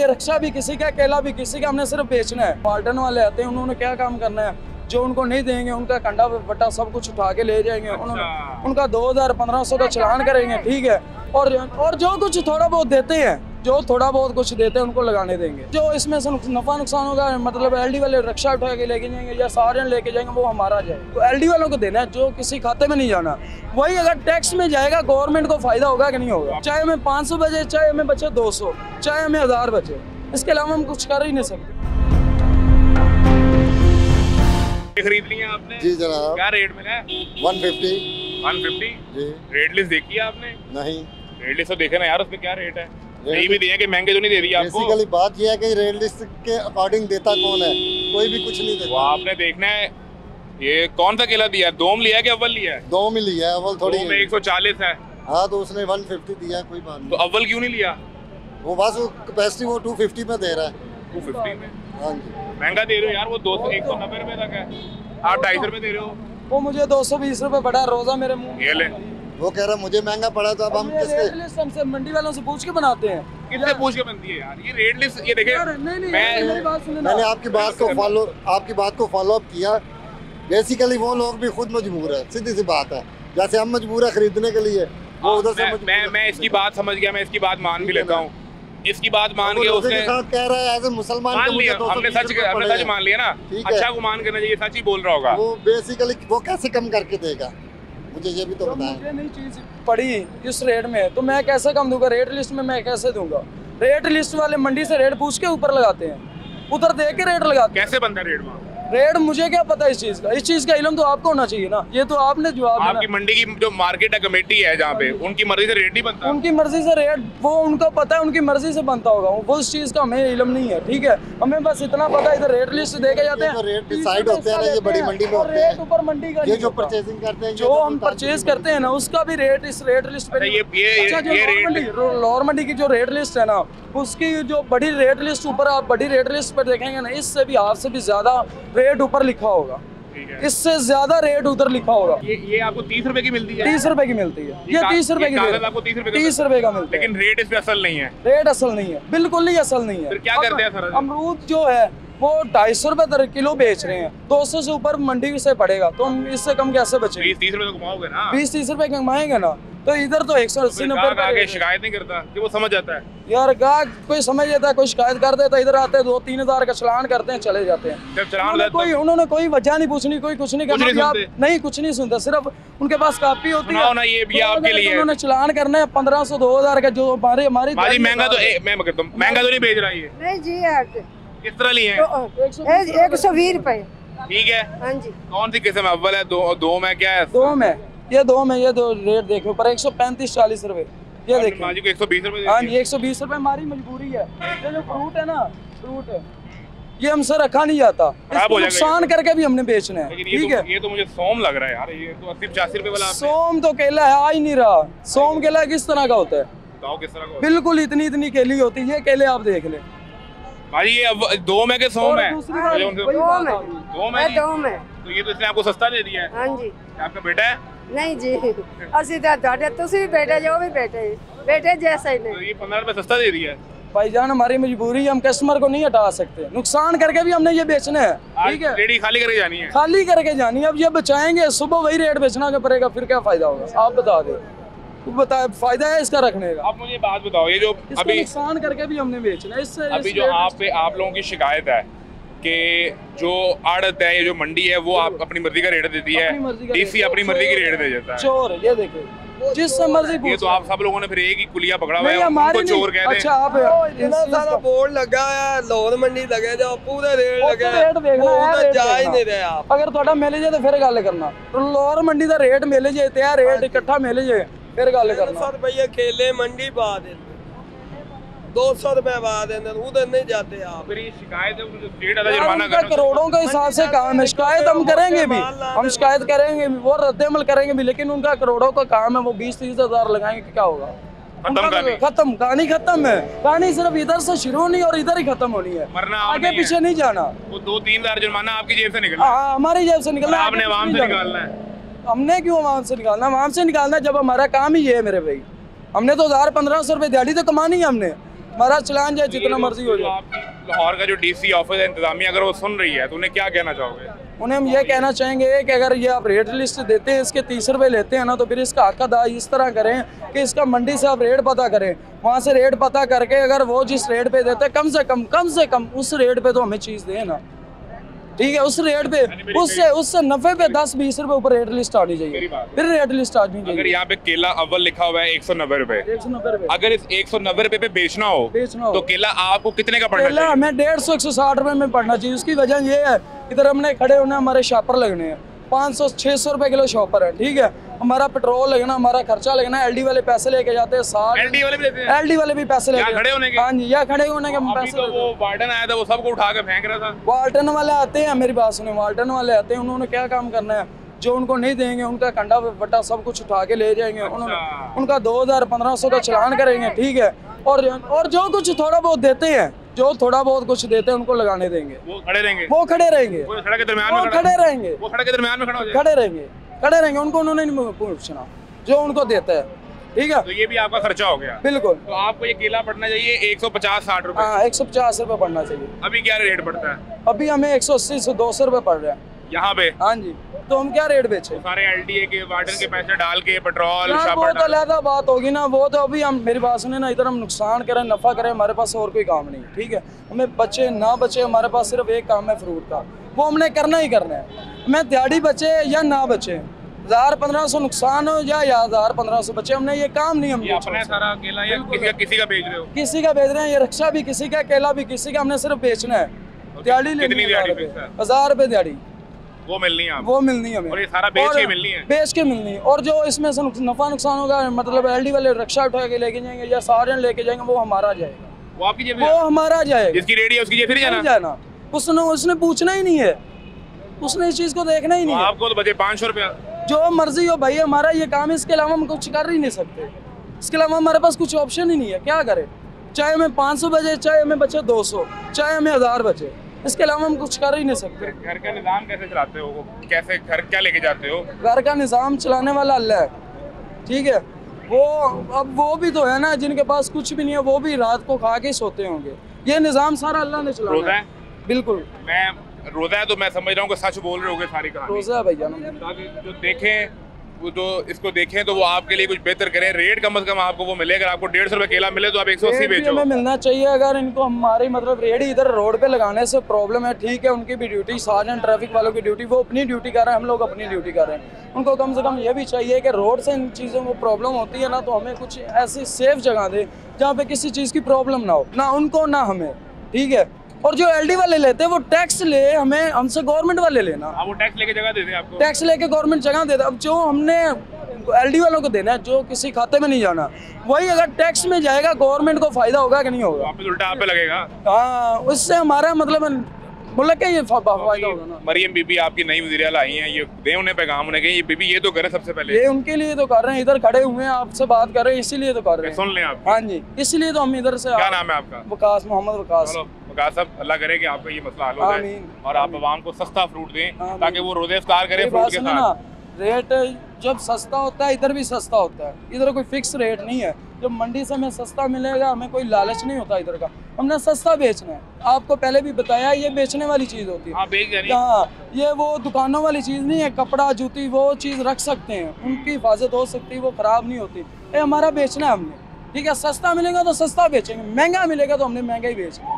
ये रक्षा भी किसी का, केला भी किसी का, हमने सिर्फ बेचना है। वार्डन वाले आते हैं, उन्होंने क्या काम करना है, जो उनको नहीं देंगे उनका कंडा बट्टा सब कुछ उठा के ले जाएंगे। उन्होंने उनका 2000-1500 का चालान करेंगे, ठीक है। और जो कुछ थोड़ा बहुत देते हैं, जो थोड़ा बहुत कुछ देते हैं उनको लगाने देंगे। जो इसमें से नफा नुकसान होगा, मतलब एलडी वाले रक्षा उठा के लेके जाएंगे या सारे लेके जाएंगे, वो हमारा जाए। तो एलडी वालों को देना है, जो किसी खाते में नहीं जाना। वही अगर टैक्स में जाएगा गवर्नमेंट को फायदा होगा कि नहीं होगा। चाहे हमें 500 बचे, चाहे हमें बचे 200, चाहे हमें 1000 बचे, इसके अलावा हम कुछ कर ही नहीं सकते। खरीद लिया आपने? जी जनाब। क्या रेट मिला है? 150 जी। रेट लिस्ट देखी है आपने? नहीं। रेट लिस्ट तो देखे ना यार, उसमें क्या रेट है? यही भी दिए कि महंगे तो नहीं दे दिए आपको। बेसिकली बात यह है कि रेट लिस्ट के अकॉर्डिंग देता कौन है, कोई भी कुछ नहीं देता। वो आपने देखना है। ये कौन सा केला दिया है? दोम लिया है कि अव्वल लिया है? दो में लिया है, अव्वल थोड़ी में 140 है। हाँ तो उसने 150 दिया है, कोई बात नहीं। तो अव्वल क्यों नहीं लिया? वो बस वो कैपेसिटी वो 250 में दे रहा है। 250 में? हाँ जी। महंगा दे रहे हो यार, वो 190 रुपए तक है, आप 250 रुपए दे रहे हो। वो मुझे 220 रुपए पड़ा रोजा मेरे मुँह। ये ले, वो कह रहा मुझे महंगा पड़ा, तो अब हम किसके? हमसे मंडी वालों से पूछ के बनाते हैं। किससे पूछ के बनती है यार ये रेट लिस्ट? ये देखे, मैंने आपकी बात को फॉलो अप किया। बेसिकली वो लोग भी खुद मजबूर है, सीधी सी बात है। जैसे हम मजबूर है खरीदने के लिए, वो उधर से मैं इसकी बात समझ गया, मैं इसकी बात मान भी लेता हूँ। इसकी बात मान के उसने कह रहा है एज ए मुसलमान मान लिया, हमने सच मान लिया ना। अच्छा गुमान करना चाहिए, सच ही बोल रहा होगा। वो बेसिकली वो कैसे कम करके देगा, मुझे ये भी तो बताएं। मुझे नहीं चीज पड़ी इस रेट में, तो मैं कैसे कम दूंगा? रेट लिस्ट में मैं कैसे दूंगा? रेट लिस्ट वाले मंडी से रेट पूछ के ऊपर लगाते हैं, उधर देख के रेट लगाते हैं। कैसे बनता है रेट वहाँ? रेट मुझे क्या पता इस चीज का? इस चीज का इल्म तो आपको होना चाहिए ना। ये तो आपने जवाब देना। आपकी मंडी की जो मार्केट कमेटी है जहाँ पे, उनकी मर्जी से रेट नहीं बनता। उनकी मर्जी से रेट, वो उनको पता है, उनकी मर्जी से बनता होगा। वो उस चीज का हमें इल्म नहीं है, ठीक है। हमें बस इतना पता है, इधर रेट लिस्ट देके जाते हैं। रेट डिसाइड होते हैं ना, ये बड़ी मंडी में होते हैं। ऊपर मंडी का ये जो परचेजिंग करते हैं, जो हम परचेज करते हैं ना, उसका भी रेट इस रेट लिस्ट पे। लोअर मंडी की जो रेट लिस्ट है ना, उसकी जो बड़ी रेट लिस्ट ऊपर, आप बड़ी रेट लिस्ट पर देखेंगे ना, इससे भी आपसे भी ज्यादा रेट ऊपर लिखा होगा, इससे ज्यादा रेट उधर लिखा होगा। ये आपको 30 रुपए की मिलती है? 30 रुपए की मिलती है। ये 30 रुपए की आपको 30 रुपए 30 रुपए का मिलता है। लेकिन रेट इस पे असल नहीं है। रेट असल नहीं है, बिल्कुल नहीं असल नहीं है। फिर क्या करते हैं सर? अमरूद जो है वो 250 रुपए किलो बेच रहे हैं, 200 से ऊपर मंडी से पड़ेगा, तो हम इससे कम कैसे बचेंगे? 20-30 रुपए कमाओगे ना। 20-30 रुपए कमाएंगे ना, तो इधर तो 180-90 रुपए। शिकायत नहीं करता कि वो समझ जाता है यार, गाहक कोई समझ जाता है, कोई शिकायत कर देता है, इधर आते हैं 2-3 हजार का चलान करते हैं, चले जाते हैं। जब चलान कोई उन्होंने कोई वजह नहीं पूछनी, कोई कुछ नहीं करना, नहीं कुछ नहीं सुनता, सिर्फ उनके पास कॉपी होती है ना। ये भी आपके लिए उन्होंने चलान करना है 1500-2000 का, जो हमारी महंगा तो मैं कहता हूँ महंगा तो नहीं बेच रहा ये। नहीं जी, किस तरह लिए? 120 रुपए। ठीक है। हाँ जी। कौन सी किस्म है? अव्वल है, दो में क्या है? दो में, ये दो में, ये दो रेट देखो पर 135-40 रुपए। ये देखिए 120 रुपए। हाँ जी, 120 रुपए हमारी मजबूरी है। ये जो फ्रूट है ना, फ्रूट ये हमसे रखा नहीं जाता, नुकसान करके भी हमने बेचना है, ठीक है। ये तो मुझे सोम लग रहा है यार, ये तो 80-85 रुपए वाला। सोम तो केला है, आ ही नहीं रहा। सोम केला किस तरह का होता है? किस तरह का? बिल्कुल इतनी केली होती है। ये केले आप देख ले भाई, ये दो में के सोम है। दो में तो ये तो इसने आपको सस्ता दे दिया है। हाँ जी। आपका बेटा है? नहीं जी, असि तुसी बेटे जो भी बेटे जैसा ही नहीं। तो ये 15 रुपए सस्ता दे दिया है। भाईजान, हमारी मजबूरी है, हम कस्टमर को नहीं हटा सकते, नुकसान करके भी हमने ये बेचना है, ठीक है। रेडी खाली करके जानी है, खाली करके जानी है। अब ये बचाएंगे, सुबह वही रेट बेचना पड़ेगा, फिर क्या फायदा होगा? आप बता दे, बता फायदा है इसका रखने का? आप मुझे बात बताओ, ये जो अभी नुकसान करके भी हमने बेचना है, इससे अभी जो आप लोगों की शिकायत है कि जो आड़त है, ये जो मंडी है, वो आप अपनी मर्जी का रेट देती है, डीसी अपनी मर्जी की रेट दे देता है। चोर, ये देखो जिससे मर्जी ये तो आप सब लोगों ने फिर एक ही कुलिया पकड़ा हुआ है, उनको चोर कहते हैं। अच्छा, आप इतना सारा बोर्ड लगा है, लोन मंडी लगे जो पूरे रेट लगे रेट देखना है, जा ही नहीं रहे आप। अगर थोड़ा मिल जाए तो फिर गल करना, लोअर मंडी का रेट मिल जाए, तैयार रेट इकट्ठा मिल जाए, फिर गल करना। 100 रुपये केले मंडी पा दे, 200 रुपए पा देंगे, उधर नहीं जाते आप। फिर ये शिकायत है, मुझे 1.5 जुर्माना करना। करोड़ों के हिसाब से काम है, शिकायत हम करेंगे भी, हम शिकायत करेंगे भी, वो रद्द-ए-अमल करेंगे भी, लेकिन उनका करोड़ों का काम है, वो 20-30 हजार लगाएंगे, क्या होगा? खत्म, कहानी खत्म है। कहानी सिर्फ इधर से शुरू नहीं और इधर ही खत्म होनी है, आगे पीछे नहीं जाना। वो 2-3 हजार जुर्माना आपकी जेब से निकलना। हाँ, हमारी जेब से निकलना, आपने आवाम से निकालना है। हमने क्यों आवाम से निकालना? आवाम से निकालना जब हमारा काम ही ये है मेरे भाई। हमने तो 1000-1500 रुपए दिहाड़ी तो कमानी है हमने, हमारा चलान जाए जितना मर्जी हो जो जाए। आपकी लाहौर का जो डीसी ऑफिस है इंतजामिया, अगर वो सुन रही है तो उन्हें क्या कहना चाहोगे? उन्हें हम ये कहना चाहेंगे कि अगर ये आप रेट लिस्ट देते हैं, इसके 30 रुपए लेते हैं ना, तो फिर इसका हक अदा इस तरह करें कि इसका मंडी से आप रेट पता करें, वहाँ से रेट पता करके अगर वो जिस रेट पे देते हैं कम से कम उस रेट पे तो हमें चीज़ दें ना, ठीक है, उस रेट पे, उससे नफे पे 10-20 रुपए ऊपर रेट लिस्ट आनी चाहिए, फिर रेट लिस्ट आनी अगर चाहिए। यहाँ पे केला अव्वल लिखा हुआ है 190 रुपए, 190 रुपए अगर इस 190 रुपए पे बेचना हो हो तो केला आपको कितने का पड़ना केला चाहिए? हमें 150-160 रुपए में पड़ना चाहिए। उसकी वजह ये है, इधर हमने खड़े होना, हमारे शॉपर लगने हैं, 500-600 रुपए किलो शॉपर है, ठीक है, हमारा पेट्रोल लगना, हमारा खर्चा लगना, एलडी वाले पैसे लेके जाते हैं 60, एलडी वाले भी देते हैं? एलडी वाले भी पैसे यहाँ लेके, खड़े होने के? हाँ जी, यहाँ खड़े होने के अभी पैसे तो लेते वो हैं। वार्डन आया था, वो सबको उठा के फेंक रहा था। वाल्टन वाले आते हैं, मेरी बात सुने, वाल्टन वाले आते हैं, उन्होंने क्या काम करना है, जो उनको नहीं देंगे उनका कंडा वट्टा सब कुछ उठा के ले जाएंगे, उन्होंने उनका 2000-1500 का चलान करेंगे, ठीक है, और जो कुछ थोड़ा बहुत देते हैं, जो थोड़ा बहुत कुछ देते हैं उनको लगाने देंगे, वो खड़े रहेंगे, वो खड़े रहेंगे, वो सड़क के दरमियान वो में खड़े रहेंगे, वो सड़क के दरमियान में खड़ा हो जाए। खड़े रहेंगे, उनको उन्होंने नहीं पूछना, जो उनको देता है, ठीक है, तो ये भी आपका खर्चा हो गया। बिल्कुल। तो आपको ये केला पड़ना चाहिए 150-60 रुपए। हाँ, 150 रुपए पड़ना चाहिए। अभी क्या रेट पड़ता है अभी हमें 180 से 200 रुपए पड़ रहा है यहाँ पे? हाँ जी, तो हम क्या रेट बेचे? सारे एलडीए के वार्डन के पैसे डाल के पेट्रोल यार, वो शापर तो डाल अलग बात होगी ना, वो तो अभी हम, मेरी बात सुने ना, इधर हम नुकसान करें नफा करें, हमारे पास और कोई काम नहीं, ठीक है, हमें बचे ना बचे, हमारे पास सिर्फ एक काम है फ्रूट का, वो हमने करना ही करना है, हमें दिहाड़ी बचे या ना बचे, 1000-1500 नुकसान हो या 1000-1500 बचे, हमने ये काम नहीं, हम ये अपना है सारा केला या किसी का बेच रहे हो? किसी का बेच रहे हैं, ये रक्षा भी किसी का, केला भी किसी का, हमने सिर्फ बेचना है, दिहाड़ी लेनी कितनी है, दिहाड़ी 1000 रुपए दिहाड़ी, वो मिलनी है आपको? वो मिलनी है हमें, और ये सारा बेच के मिलनी है? बेच के मिलनी है, और जो इसमें से नफा नुकसान होगा, मतलब एलडी वाले रक्षा उठा के लेके जाएंगे या सारे लेके जाएंगे, वो हमारा जाएगा, वो आपकी जेब में? वो हमारा जाएगा, जिसकी रेडी है उसकी जेब में नहीं जाना? जाना, उसने पूछना ही नहीं है, उसने इस चीज को देखना ही तो नहीं है, आपको तो बचे 500 रुपया। जो मर्जी हो भाई, हमारा ये काम है, इसके अलावा हम कुछ कर ही नहीं सकते, इसके अलावा हमारे पास कुछ ऑप्शन ही नहीं है, क्या करें, चाहे हमें 500 बचे, चाहे हमें बचे 200, चाहे हमें 1000 बचे, इसके अलावा हम कुछ कर ही नहीं सकते। घर का निजाम कैसे चलाते हो? कैसे घर क्या लेके जाते हो? घर का निज़ाम चलाने वाला अल्लाह है, ठीक है, वो अब वो भी तो है ना जिनके पास कुछ भी नहीं है, वो भी रात को खा के सोते होंगे, ये निज़ाम सारा अल्लाह ने चलाना रोजा है। है? बिल्कुल मैं रोजा है तो मैं समझ रहा हूँ कि सच बोल रहे होगे सारी कहानी, रोजा है भैया, ताकि जो देखें वो तो इसको देखें तो वो आपके लिए कुछ बेहतर करें। रेट कम से कम आपको वो मिले, अगर आपको 150 रुपए केला मिले तो आप 180 रेट भी बेचो। हमें मिलना चाहिए, अगर इनको हमारी मतलब रेडी इधर रोड पे लगाने से प्रॉब्लम है, ठीक है, उनकी भी ड्यूटी, सार्जन ट्रैफिक वालों की ड्यूटी, वो अपनी ड्यूटी कर रहे हैं, हम लोग अपनी ड्यूटी कर रहे हैं, उनको कम से कम ये भी चाहिए कि रोड से इन चीज़ों को प्रॉब्लम होती है ना, तो हमें कुछ ऐसी सेफ जगह दे जहाँ पे किसी चीज़ की प्रॉब्लम ना हो, ना उनको ना हमें, ठीक है, और जो एलडी वाले लेते हैं वो टैक्स ले, हमें हमसे गवर्नमेंट वाले लेना, हाँ, वो टैक्स लेके जगह दे दें आपको। टैक्स लेके गवर्नमेंट जगह देता, अब जो हमने एलडी वालों को देना है, जो किसी खाते में नहीं जाना, वही अगर टैक्स में जाएगा, गवर्नमेंट को फायदा होगा कि नहीं होगा? वापस उल्टा आप पे लगेगा। हाँ, उससे हमारा मतलब मुल्क का ये फायदा होगा ना। मरियम बीबी आपकी नई वज़ीर-ए-आला आई हैं, ये दें उन्हें पैगाम, उन्हें कहें ये बीबी ये तो करें सबसे पहले। ये उनके लिए तो कर रहे हैं, इधर खड़े हुए हैं, आपसे बात कर रहे हैं, इसीलिए तो कर रहे हैं। सुन लें आप। हाँ जी, इसलिए तो हम इधर से। क्या नाम है आपका? वकास, मोहम्मद वकास। चलो वकास साहब, अल्लाह करे कि आपका ये मसला हल हो जाए आमीन। और आप आवाम को सस्ता फ्रूट दें आमीन। ताकि वो रोजे इफ्तार करें फ्रूट के साथ। रेट जब सस्ता होता है इधर भी सस्ता होता है, इधर कोई फिक्स रेट नहीं है, जब मंडी से हमें सस्ता मिलेगा, हमें कोई लालच नहीं होता इधर का, हमने सस्ता बेचना है। आपको पहले भी बताया, ये बेचने वाली चीज़ होती है। हाँ, बेच यानी हाँ, ये वो दुकानों वाली चीज़ नहीं है, कपड़ा जूती वो चीज़ रख सकते हैं, उनकी हिफाजत हो सकती है, वो ख़राब नहीं होती। ये हमारा बेचना है हमने, ठीक है, सस्ता मिलेगा तो सस्ता बेचेंगे, महंगा मिलेगा तो हमने महंगा ही बेचना है।